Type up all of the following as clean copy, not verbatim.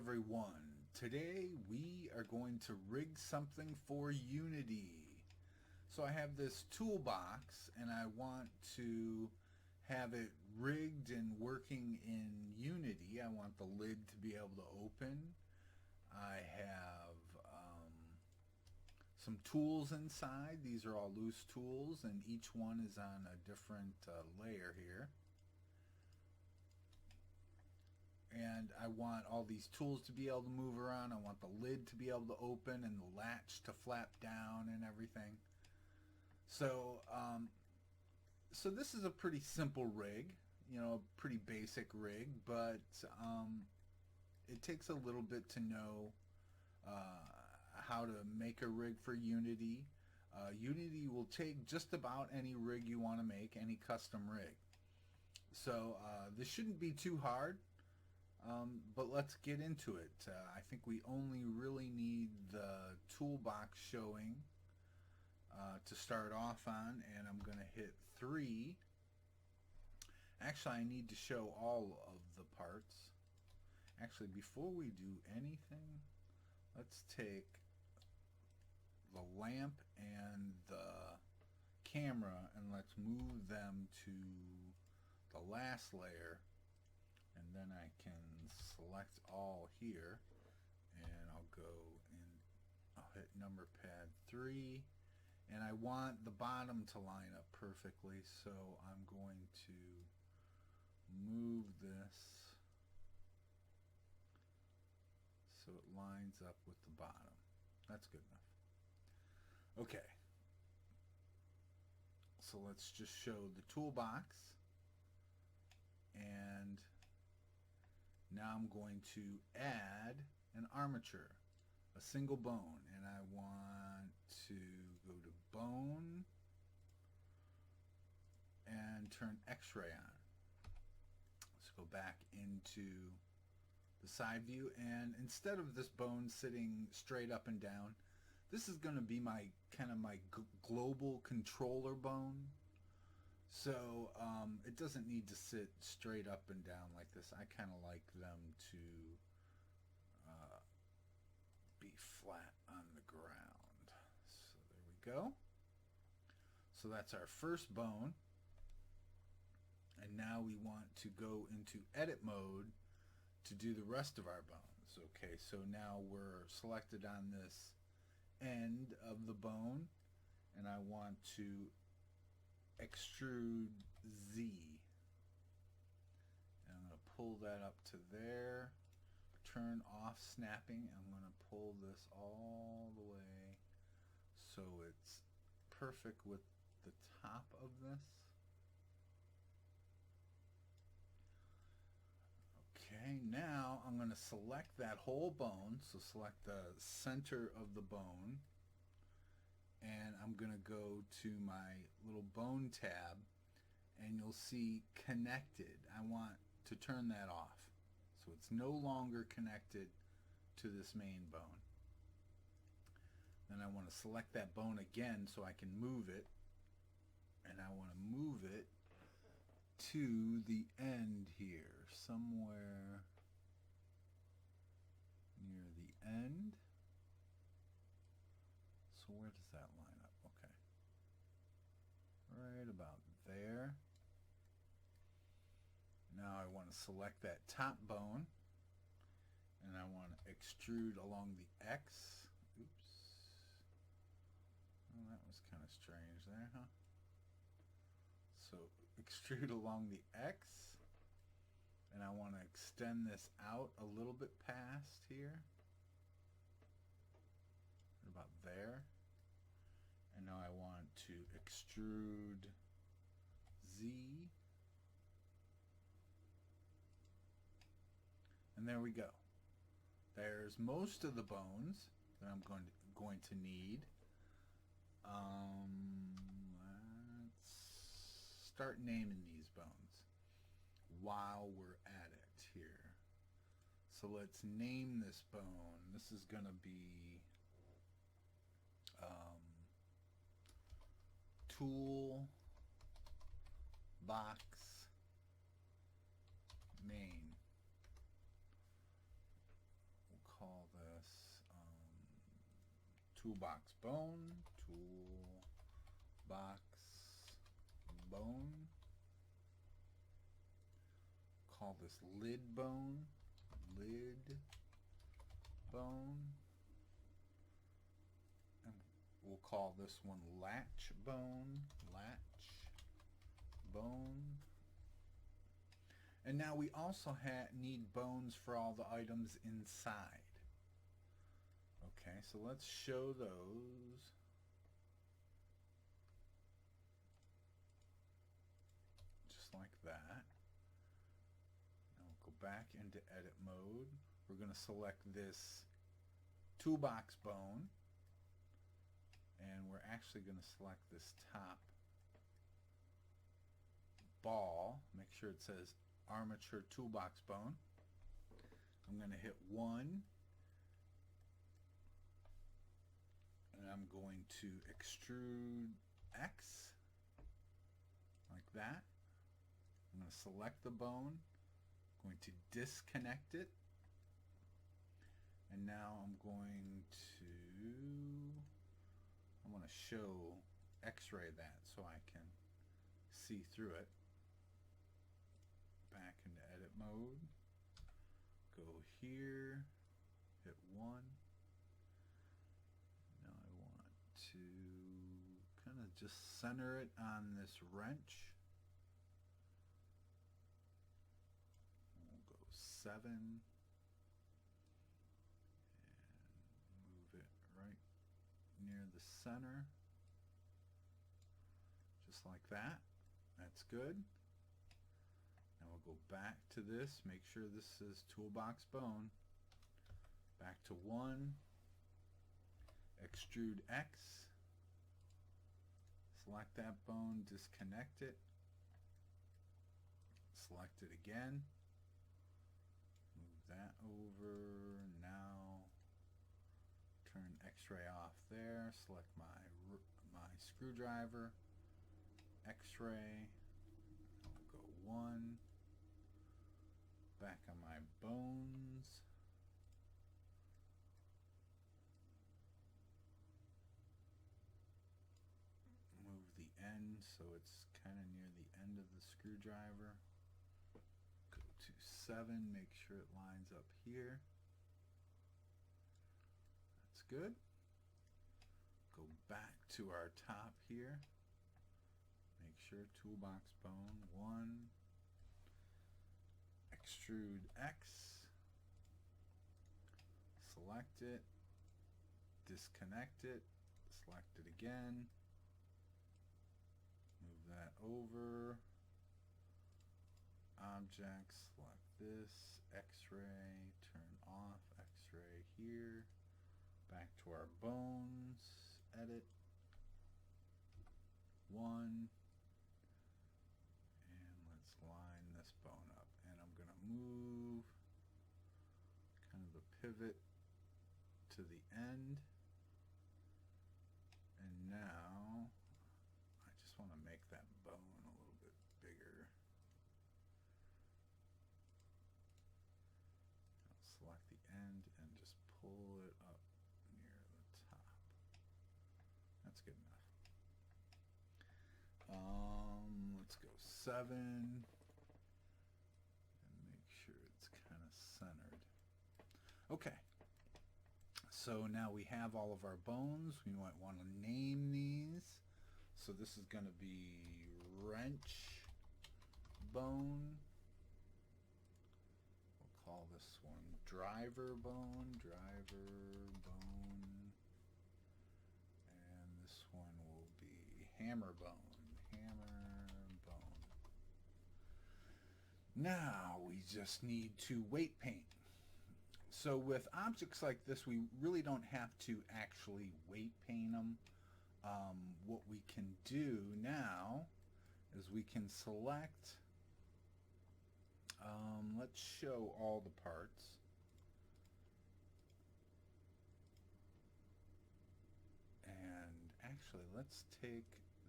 everyone. Today we are going to rig something for Unity. So I have this toolbox and I want to have it rigged and working in Unity. I want the lid to be able to open. I have some tools inside. These are all loose tools and each one is on a different layer here. And I want all these tools to be able to move around. I want the lid to be able to open and the latch to flap down and everything. So so this is a pretty simple rig, you know, a pretty basic rig, but it takes a little bit to know how to make a rig for Unity. Unity will take just about any rig you want to make, any custom rig. So this shouldn't be too hard. But let's get into it. I think we only really need the toolbox showing to start off on, and I'm going to hit 3. Actually, I need to show all of the parts. Actually, before we do anything, let's take the lamp and the camera and let's move them to the last layer. And then I can select all here and I'll go and I'll hit number pad 3 and I want the bottom to line up perfectly, so I'm going to move this so it lines up with the bottom. That's good enough. Okay, so let's just show the toolbox, and now I'm going to add an armature, a single bone, and I want to go to bone and turn X-ray on. Let's go back into the side view, and instead of this bone sitting straight up and down, this is going to be my global controller bone. So it doesn't need to sit straight up and down like this. I kind of like them to be flat on the ground. So there we go. So that's our first bone. And now we want to go into edit mode to do the rest of our bones. Okay, so now we're selected on this end of the bone, and I want to extrude Z, and I'm going to pull that up to there, turn off snapping. I'm going to pull this all the way so it's perfect with the top of this. Okay, now I'm going to select that whole bone, so select the center of the bone, and I'm going to go to my little bone tab, and you'll see connected. I want to turn that off, so it's no longer connected to this main bone. Then I want to select that bone again so I can move it, and I want to move it to the end here, somewhere near the end. So where does that line up? Okay, right about there. Now I want to select that top bone, and I want to extrude along the X. Oops. Oh, that was kind of strange there, huh? So extrude along the X, and I want to extend this out a little bit past here, about there. And now I want to extrude Z, and there we go. There's most of the bones that I'm going to need. Let's start naming these bones while we're at it here. So let's name this bone. This is going to be tool box main. toolbox bone, toolbox bone. Call this lid bone, lid bone. And we'll call this one latch bone, latch bone. And now we also need bones for all the items inside. Okay, so let's show those. Just like that. Now we'll go back into edit mode. We're going to select this toolbox bone. And we're actually going to select this top ball. Make sure it says armature toolbox bone. I'm going to hit 1. And I'm going to extrude X like that. I'm going to select the bone. I'm going to disconnect it. And now I want to show X-ray that so I can see through it. Back into edit mode. Go here. Hit 1. Now I want to kind of just center it on this wrench. We'll go 7 and move it right near the center, just like that. That's good. Now we'll go back to this, make sure this is toolbox bone. Back to 1, extrude X, select that bone, disconnect it, select it again, move that over. Now turn X-ray off there, select my screwdriver, X-ray, I'll go 1, back on my bones, move the end so it's kind of near the end of the screwdriver, go to 7, make sure it lines up here. That's good. Go back to our top here. Make sure toolbox bone 1. Extrude X. Select it. Disconnect it. Select it again. Move that over. Object. Select this. X-ray. Turn off X-ray here. Back to our bones, edit, 1, and let's line this bone up. And I'm going to move kind of the pivot to the end. And now I just want to make that bone a little bit bigger. I'll select the end and just pull it up. That's good enough. Let's go 7 and make sure it's kind of centered. Okay, so now we have all of our bones. We might want to name these. So this is going to be wrench bone. We'll call this one driver bone, one will be hammer bone, Now we just need to weight paint. So with objects like this, we really don't have to actually weight paint them. What we can do now is we can select, let's show all the parts. Actually, let's take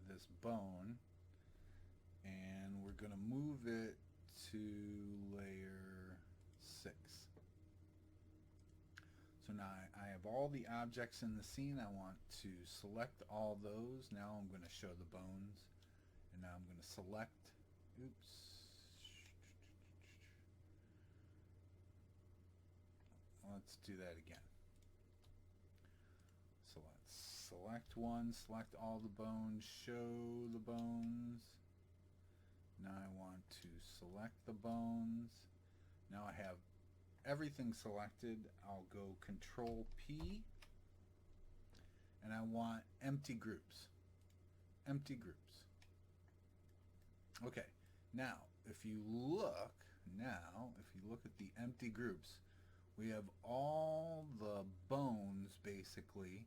this bone and we're going to move it to layer 6. So now I have all the objects in the scene. I want to select all those. Now I'm going to show the bones. And now I'm going to select, oops. Let's do that again. So let's select one, select all the bones, show the bones. Now I want to select the bones. Now I have everything selected. I'll go Control P, and I want empty groups. Empty groups. Okay, now if you look at the empty groups, we have all the bones basically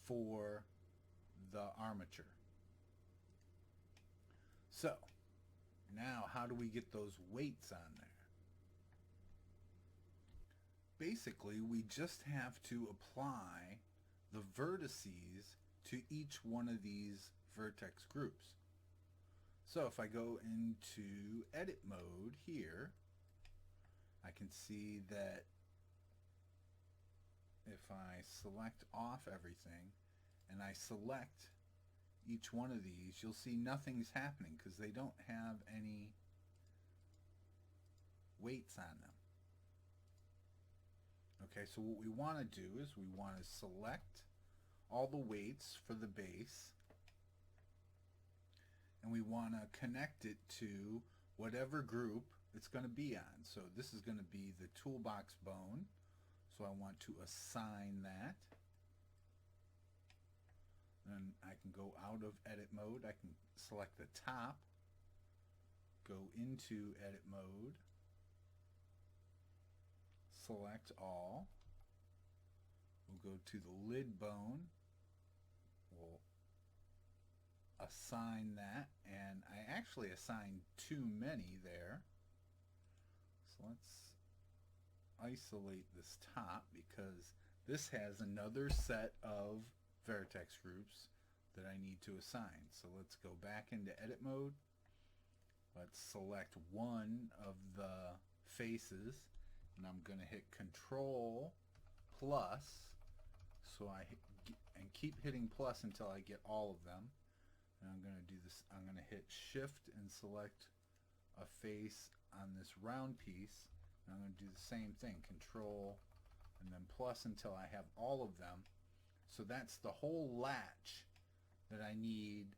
for the armature. So now how do we get those weights on there? Basically, we just have to apply the vertices to each one of these vertex groups. So if I go into edit mode here, I can see that if I select off everything and I select each one of these, you'll see nothing's happening because they don't have any weights on them. Okay, so what we want to do is we want to select all the weights for the base, and we want to connect it to whatever group it's going to be on. So this is going to be the toolbox bone, so I want to assign that. Then I can go out of edit mode. I can select the top, go into edit mode, select all. We'll go to the lid bone. We'll assign that, and I actually assigned too many there. So let's isolate this top because this has another set of vertex groups that I need to assign. So let's go back into edit mode. Let's select one of the faces, and I'm going to hit Control plus, so and keep hitting plus until I get all of them. And I'm going to do this. I'm going to hit Shift and select a face on this round piece. And I'm going to do the same thing, Control and then plus until I have all of them. So that's the whole latch that I need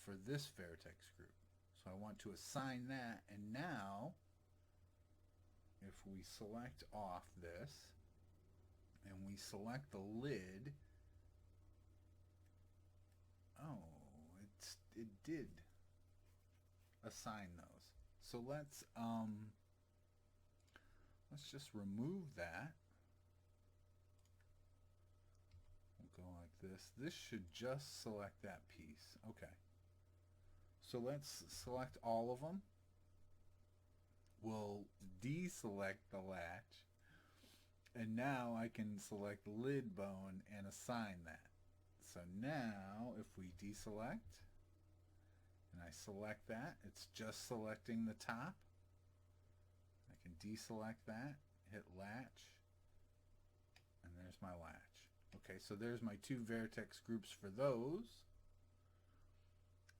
for this vertex group. So I want to assign that, and now if we select off this and we select the lid, oh, it did assign those. So let's just remove that. We'll go like this. This should just select that piece. Okay. So let's select all of them. We'll deselect the latch. And now I can select lid bone and assign that. So now if we deselect and I select that, it's just selecting the top. I can deselect that, hit latch, and there's my latch. Okay, so there's my two vertex groups for those.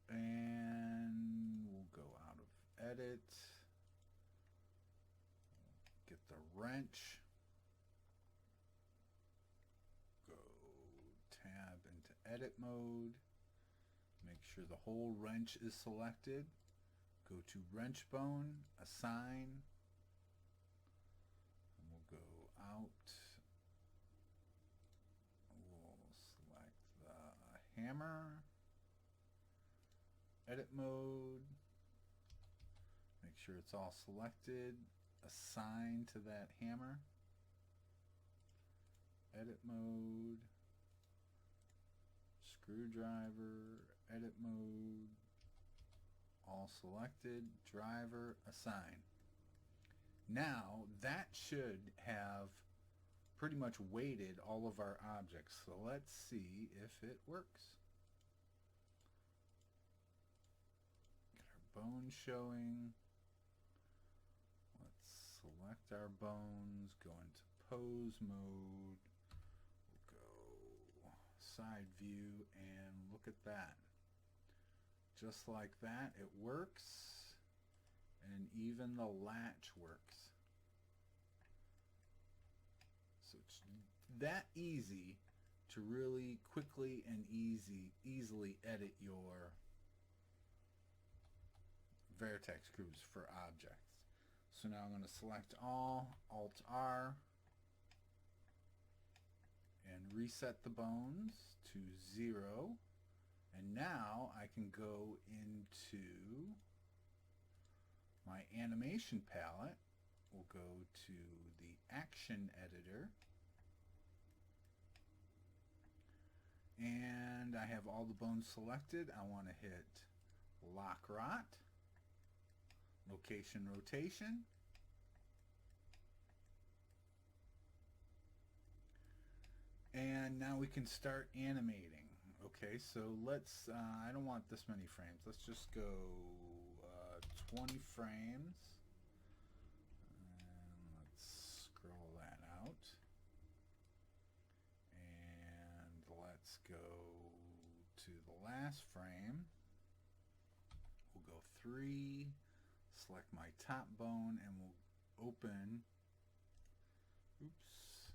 And we'll go out of edit, get the wrench, go tab into edit mode, make sure the whole wrench is selected, go to wrench bone, assign, and we'll go out, we'll select the hammer, edit mode, make sure it's all selected, assign to that hammer, edit mode, screwdriver, edit mode, all selected, driver, assign. Now that should have pretty much weighted all of our objects, so let's see if it works. Bone showing. Let's select our bones, go into pose mode. We'll go side view and look at that. Just like that, it works, and even the latch works. So it's that easy to really quickly and easily edit your vertex groups for objects. So now I'm going to select all, Alt-R, and reset the bones to 0. And now I can go into my animation palette. We'll go to the action editor. And I have all the bones selected. I want to hit lock rot, location rotation, and now we can start animating. Okay, so let's, I don't want this many frames. Let's just go 20 frames. And let's scroll that out. And let's go to the last frame. We'll go 3, select my top bone, and we'll open, oops,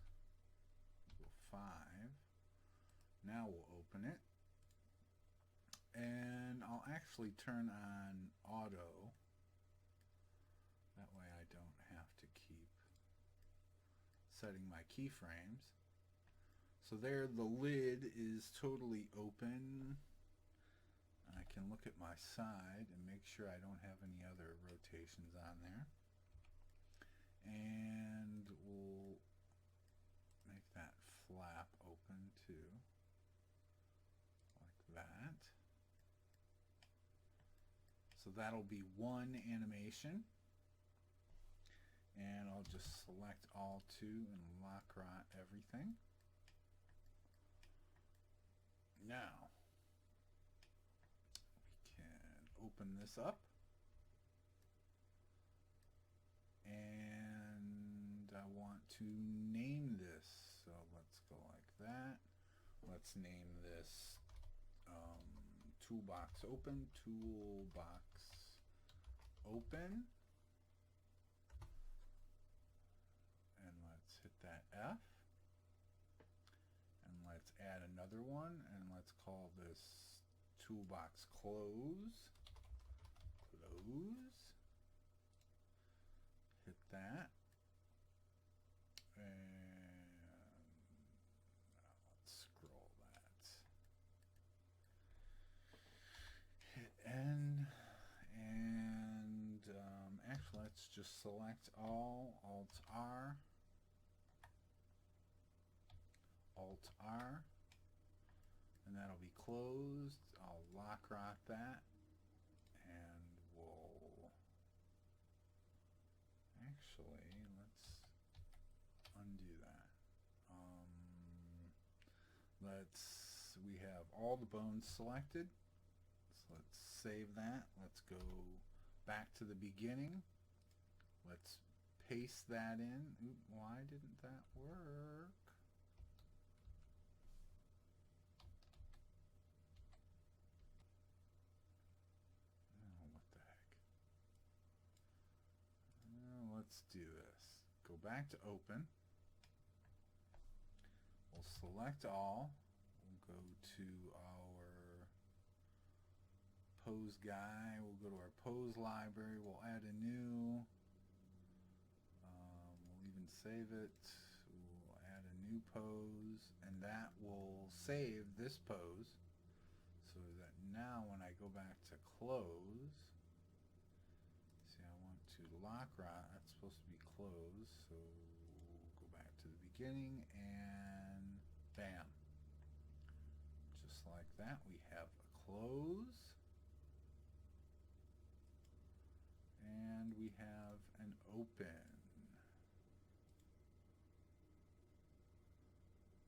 go 5. Now we'll open it, and I'll actually turn on auto. That way I don't have to keep setting my keyframes. So there, the lid is totally open. I can look at my side and make sure I don't have any other rotations on there. And we'll make that flap open too. That. So that'll be one animation, and I'll just select all 2 and lock rot everything. Now we can open this up, and I want to name this, so let's go like that. Let's name this toolbox open, and let's hit that F, and let's add another one, and let's call this toolbox close, hit that, and let's scroll that. Hit N, and actually let's just select all, Alt-R, Alt-R, and that'll be closed. I'll lock rot that, and we'll actually, let's undo that. We have all the bones selected. Let's save that. Let's go back to the beginning. Let's paste that in. Oop, why didn't that work? Oh, what the heck. Let's do this. Go back to open. We'll select all. We'll go to our pose guy. We'll go to our pose library. We'll add a new. We'll even save it. We'll add a new pose, and that will save this pose, so that now when I go back to close, see, I want to lock rot. That's supposed to be closed, so we'll go back to the beginning, and bam. Just like that, we have a close. And we have an open.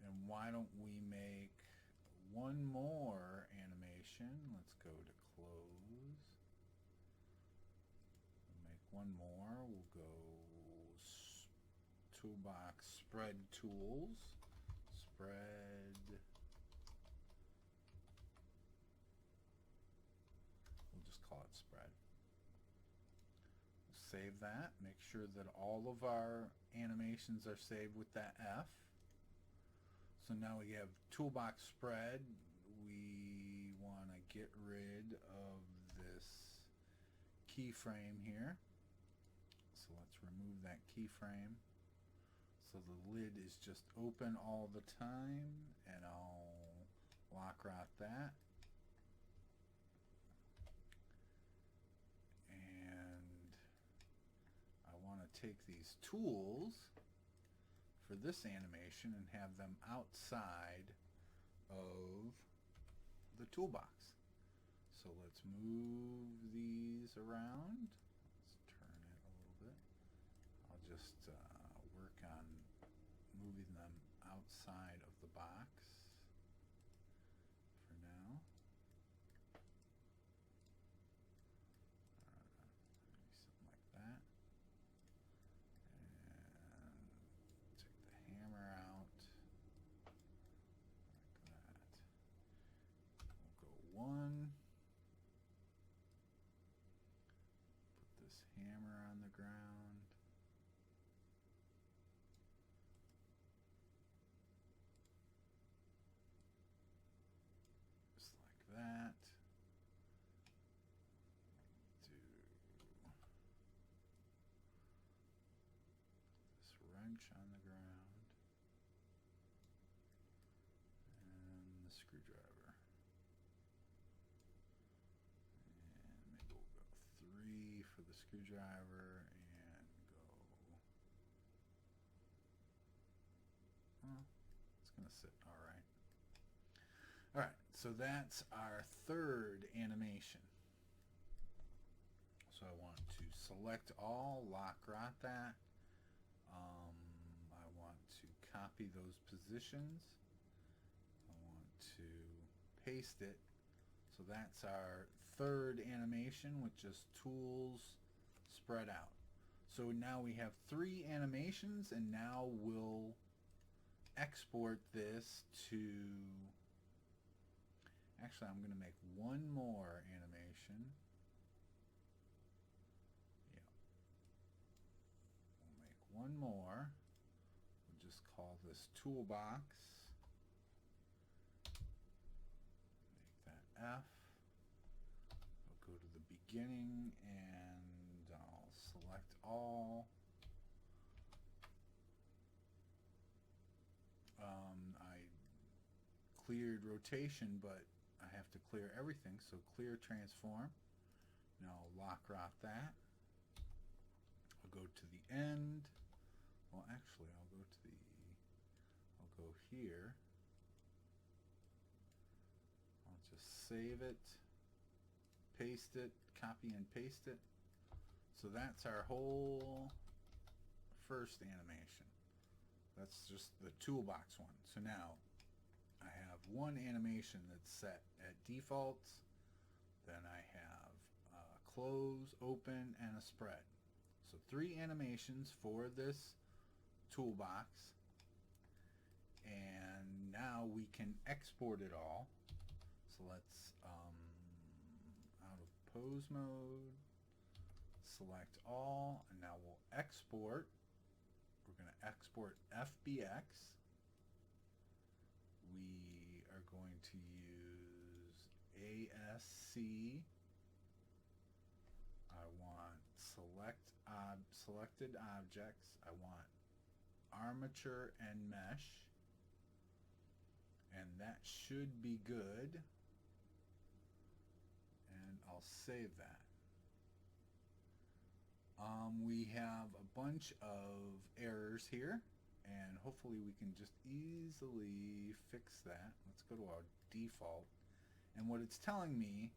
And why don't we make one more animation? Let's go to close. We'll make one more. We'll go toolbox spread tools. Spread. We'll just call it spread. Save that. Make sure that all of our animations are saved with that F. So now we have toolbox spread. We want to get rid of this keyframe here. So let's remove that keyframe. So the lid is just open all the time, and I'll lock right that. And I want to take these tools for this animation and have them outside of the toolbox. So let's move these around. Let's turn it a little bit. I'll just work on moving them outside of the box for now. Maybe something like that. And take the hammer out like that. We'll go one. Put this hammer on the ground. Just like that. Do this wrench on the ground. And the screwdriver. And maybe we'll go 3 for the screwdriver and go. Well, it's going to sit all right. All right, so that's our third animation. So I want to select all, lock right that. I want to copy those positions. I want to paste it. So that's our third animation with just tools spread out. So now we have 3 animations, and now we'll export this to... Actually, I'm going to make one more animation. Yeah. We'll make one more. We'll just call this toolbox. Make that F. I'll go to the beginning and I'll select all. I cleared rotation, but I have to clear everything, so clear transform. Now I'll lock right that. I'll go to the end. Well, actually, I'll go here. I'll just save it, paste it, copy and paste it. So that's our whole first animation. That's just the toolbox one. So now I have one animation that's set at defaults. Then I have close, open, and a spread. So 3 animations for this toolbox. And now we can export it all. So let's, out of pose mode, select all, and now we'll export. We're going to export FBX. We are going to use ASC. I want selected objects. I want armature and mesh. And that should be good. And I'll save that. We have a bunch of errors here, and hopefully we can just easily fix that. Let's go to our default. And what it's telling me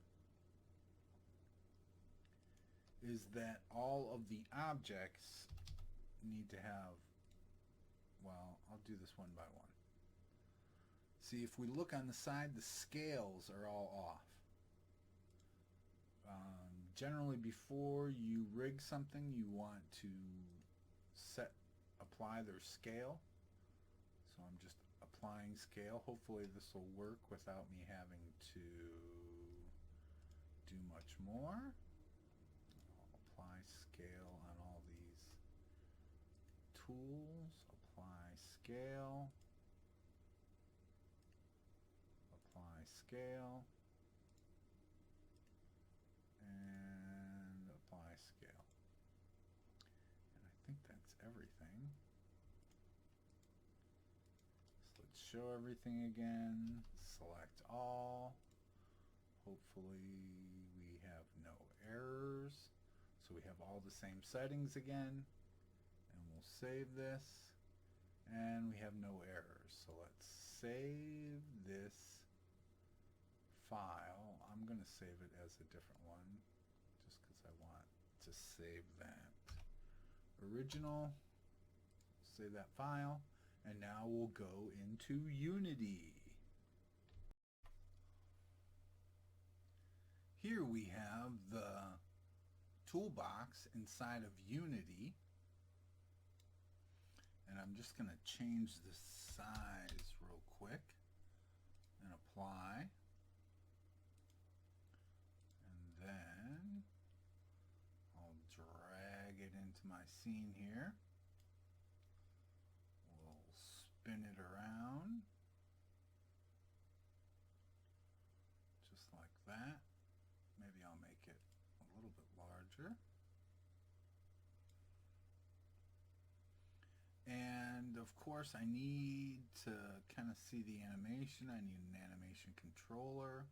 is that all of the objects need to have, well, I'll do this one by one. See, if we look on the side, the scales are all off. Generally, before you rig something, you want to set apply their scale. So I'm just applying scale. Hopefully this will work without me having to do much more. I'll apply scale on all these tools. Apply scale. Apply scale. And apply scale. And I think that's everything. So let's show everything again. Select all. Hopefully we have no errors. So we have all the same settings again. And we'll save this. And we have no errors. So let's save this file. I'm going to save it as a different one just because I want to save that original. Save that file. And now we'll go into Unity. Here we have the toolbox inside of Unity. And I'm just going to change the size real quick and apply. And then I'll drag it into my scene here. We'll spin it around just like that. Maybe I'll make it a little bit larger. And of course I need to kind of see the animation. I need an animation controller.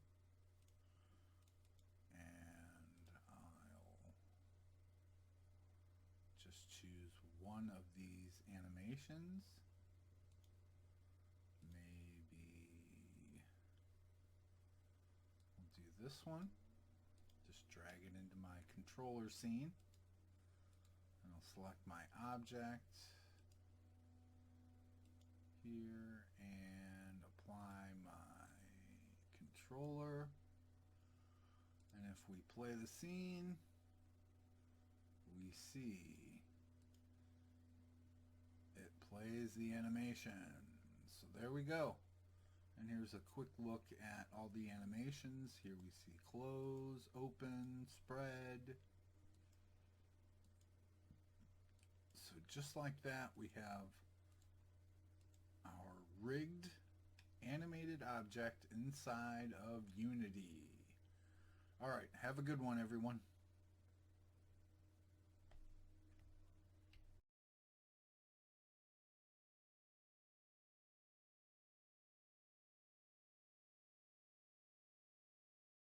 And I'll just choose one of these animations. Maybe I'll do this one. Just drag it into my controller scene. And I'll select my object here and apply my controller. And if we play the scene, we see it plays the animation. So there we go. And here's a quick look at all the animations. Here we see close, open, spread. So just like that, we have our rigged animated object inside of Unity. All right, have a good one, everyone.